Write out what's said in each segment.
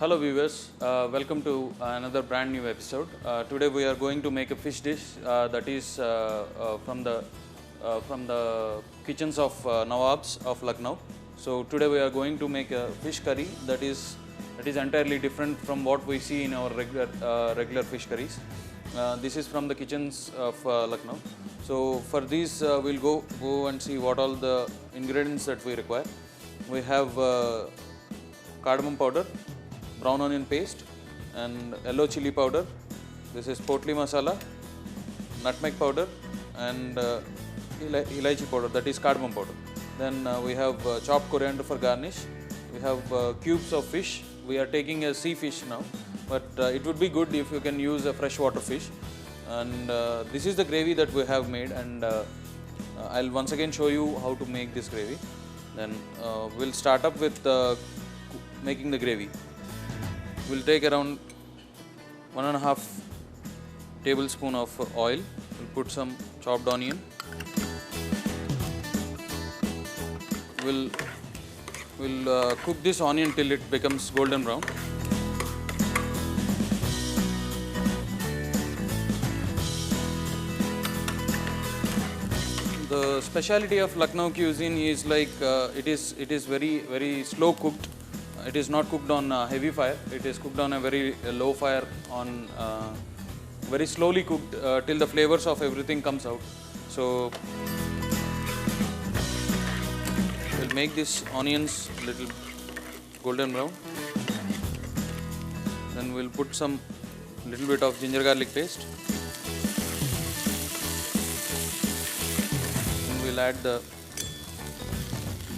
Hello viewers, welcome to another brand new episode. Today we are going to make a fish dish that is from the kitchens of Nawabs of Lucknow. So today we are going to make a fish curry that is entirely different from what we see in our regular fish curries. This is from the kitchens of Lucknow. So for these we'll go and see what all the ingredients that we require. We have cardamom powder, brown onion paste and yellow chili powder. This is potli masala, nutmeg powder and elaichi powder, that is cardamom powder. Then we have chopped coriander for garnish. We have cubes of fish. We are taking a sea fish now, but it would be good if you can use a freshwater fish. And this is the gravy that we have made, and I'll once again show you how to make this gravy. Then we'll start up with making the gravy. We'll take around 1.5 tablespoon of oil. We'll put some chopped onion. We'll cook this onion till it becomes golden brown. The speciality of Lucknow cuisine is like it is very slow cooked. It is not cooked on heavy fire. It is cooked on a very low fire, on very slowly cooked till the flavors of everything comes out. So we'll make these onions little golden brown. Then we'll put some little bit of ginger garlic paste. Then we'll add the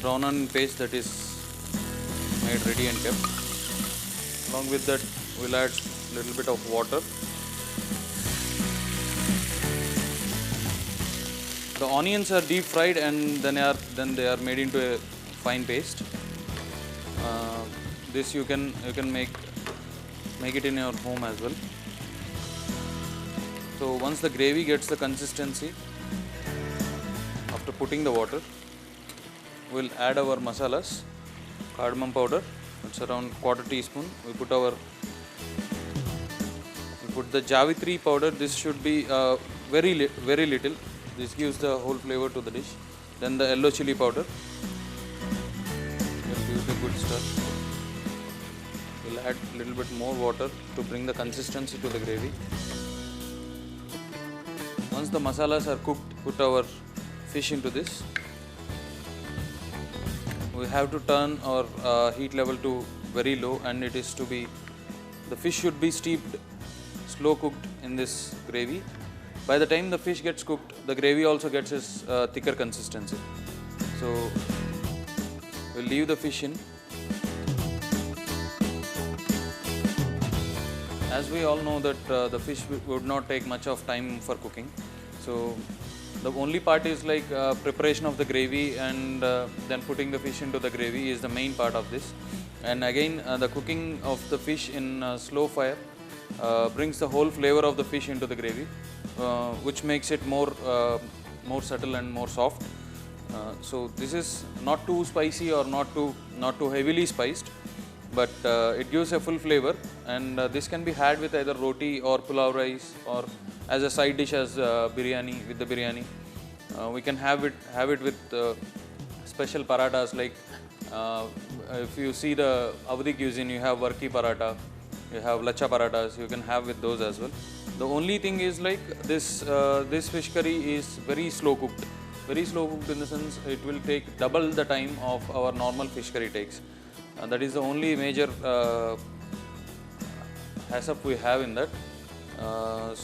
brown onion paste that is made ready and kept. Along with that, we'll add little bit of water. The onions are deep fried and then they are made into a fine paste. This you can make it in your home as well. So once the gravy gets the consistency, after putting the water, we'll add our masalas. Cardamom powder, it's around 1/4 teaspoon. We put the Javitri powder. This should be very little. This gives the whole flavor to the dish. Then the yellow chili powder. We'll give it a good stir. We'll add a little bit more water to bring the consistency to the gravy. Once the masalas are cooked, put our fish into this. We have to turn our heat level to very low, and the fish should be steeped, slow cooked in this gravy. By the time the fish gets cooked, the gravy also gets its thicker consistency. So we'll leave the fish in. As we all know that the fish would not take much of time for cooking. So the only part is like preparation of the gravy, and then putting the fish into the gravy is the main part of this. And again, the cooking of the fish in slow fire brings the whole flavor of the fish into the gravy, which makes it more subtle and more soft. So this is not too spicy or not too heavily spiced, but it gives a full flavor, and this can be had with either roti or pulao rice, or as a side dish as biryani. With the biryani, we can have it with special parathas, like if you see the Avdi cuisine, you have varki paratha, you have lacha parathas. You can have with those as well. The only thing is like this fish curry is very slow cooked. Very slow cooked in the sense it will take double the time of our normal fish curry takes. That is the only major hassle we have in that.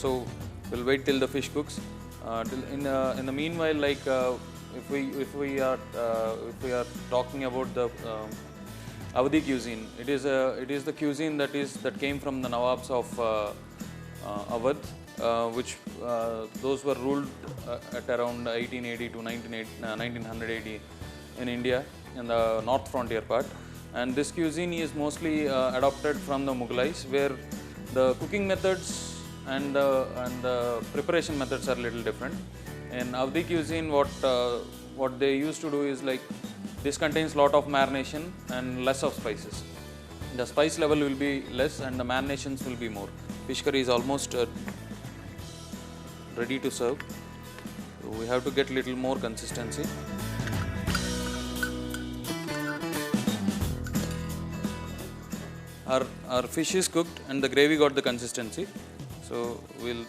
So we'll wait till the fish cooks. In the meanwhile, like if we are talking about the Avdi cuisine, it is the cuisine that came from the Nawabs of Awadh, which those were ruled at around 1880 to 1980 in India, in the North Frontier part. And this cuisine is mostly adopted from the Mughlais, where the cooking methods and the preparation methods are a little different. In Avdi cuisine, what they used to do is like this contains lot of marination and less of spices. The spice level will be less and the marinations will be more. Fish curry is almost ready to serve. So we have to get little more consistency. Our fish is cooked and the gravy got the consistency. So we'll,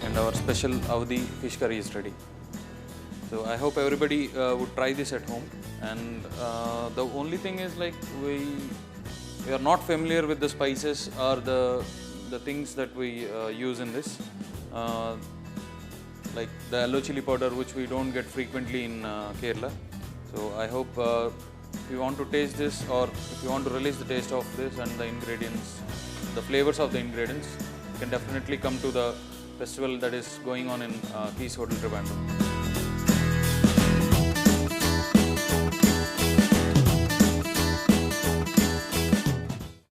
and our special Avdi fish curry is ready. So I hope everybody would try this at home. And the only thing is, like, we are not familiar with the spices or the things that we use in this, like the yellow chili powder, which we don't get frequently in Kerala. So I hope if you want to taste this, or if you want to release the taste of this and the ingredients, the flavors of the ingredients, you can definitely come to the festival that is going on in Keys Hotel Trivandrum.